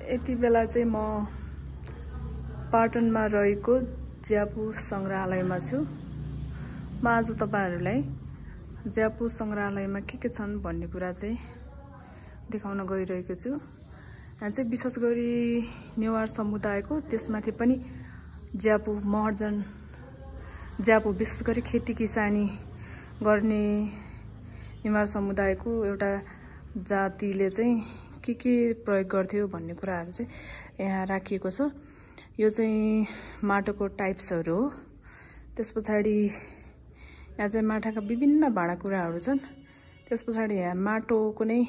यति बेला चाहिँ म पाटनमा रहेको ज्यापु संग्रहालयमा छु। म आज तपाईहरुलाई ज्यापु संग्रहालयमा के छन् भन्ने कुरा चाहिँ देखाउन गइरहेको छु। यहाँ चाहिँ विशेष गरी नेवार समुदायको त्यसमाथि पनि ज्यापु महर्जन ज्यापु विशेष गरी खेती किसानी गर्ने नेवार समुदायको एउटा जातिले चाहिँ के प्रयोग गर्थ्यो भन्ने कुराहरु चाहिँ यहाँ राखिएको छ। यो चाहिँ माटोको टाइप्सहरु हो। त्यसपछाडी यहाँ चाहिँ माटाका विभिन्न भाँडाकुँडाहरु छन्। त्यसपछाडी यहाँ माटोको नै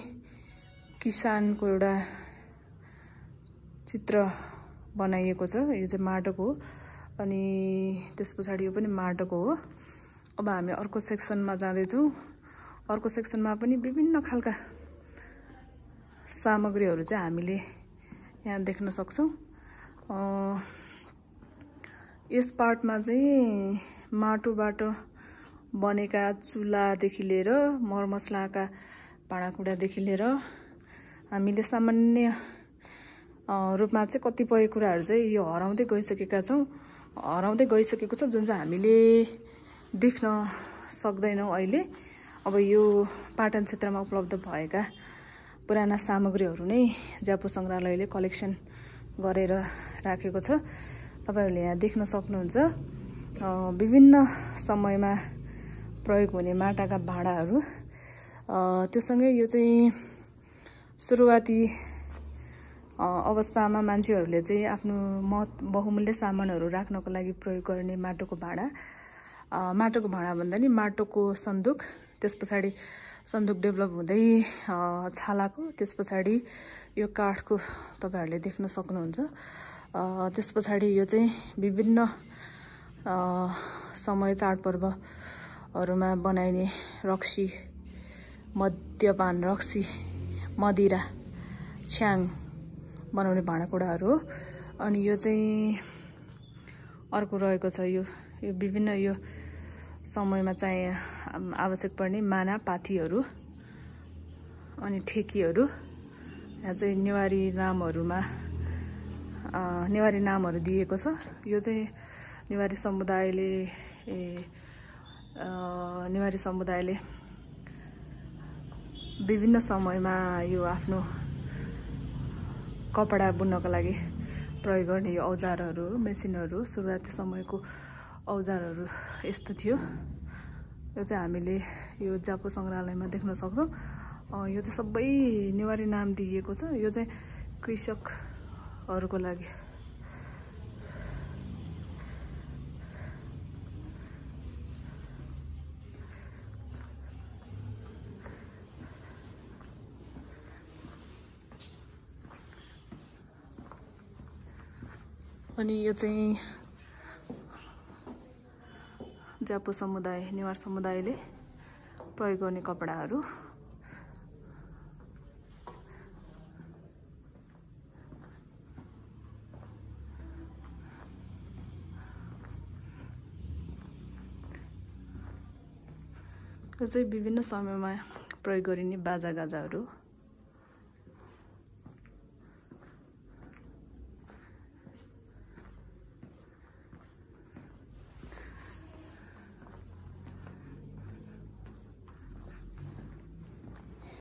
किसानको एउटा चित्र बनाइएको छ। यो चाहिँ माटोको हो अनि त्यसपछाडी यो पनि माटोको हो। अब हामी अर्को सेक्सनमा जाँदै छौं। अर्को सेक्सनमा पनि विभिन्न खालका सामग्रीहरु चाहिँ हामीले यहाँ देख्न सक्छौं। यस पार्टमा चाहिँ माटोबाट बनेका चुलादेखि लिएर मरमसलाका भाँडाकुँडादेखि लिएर हामीले सामान्य रूपमा चाहिँ कतिपय कुराहरु चाहिँ यो हराउँदै गइसकेको छ जुन चाहिँ हामीले देख्न सक्दैनौं अहिले। अब यो पाटन क्षेत्रमा उपलब्ध भएका पुराना सामग्रीहरु नै ज्यापु संग्रहालयले कलेक्सन गरेर राखेको छ। तपाईहरुले यहाँ देख्न सक्नुहुन्छ विभिन्न समयमा प्रयोग हुने माटाका भाँडाहरु। त्यससँगै यो चाहिँ सुरुवाती अवस्थामा मान्छेहरुले चाहिँ आफ्नो बहुमूल्य सामानहरु राख्नको लागि प्रयोग गर्ने माटोको भाँडा भन्दा नि माटोको सन्दुक। त्यसपछाडी सन्दुक डेभलप हुँदै छालाको, त्यसपछाडी यो काठको तपाईहरुले देख्न सक्नुहुन्छ। त्यसपछाडी यो चाहिँ विभिन्न समय चाडपर्वहरुमा बनाइने रक्सी, मद्यपान रक्सी, मदिरा, छ्याङ बनाउने भाँडाकुँडाहरु हो। अनि यो चाहिँ अर्को रहेको छ। यो विभिन्न यो समयमा चाहिँ आवश्यक पर्ने माना पाथीहरु अनि ठेकीहरु। यहाँ चाहिँ नेवारी नामहरु दिएको छ। यो चाहिँ नेवारी समुदायले विभिन्न समयमा यो आफ्नो कपडा बुन्नको लागि प्रयोग गर्ने यो औजारहरु, मेसिनहरु, सुरुवाती समयको औजारहरु यस्तो थियो। यो चाहिँ हामीले यो ज्यापु संग्रहालयमा देख्न सक्छौं। यो चाहिँ सबै नेवारी नाम दिएको छ। यो चाहिँ कृषकहरुको लागि। अनि यो चाहिँ ज्यापु समुदाय, नेवार समुदायले प्रयोग गर्ने कपडाहरु। यो चाहिँ विभिन्न समयमा प्रयोग गरिने बाजागाजाहरु।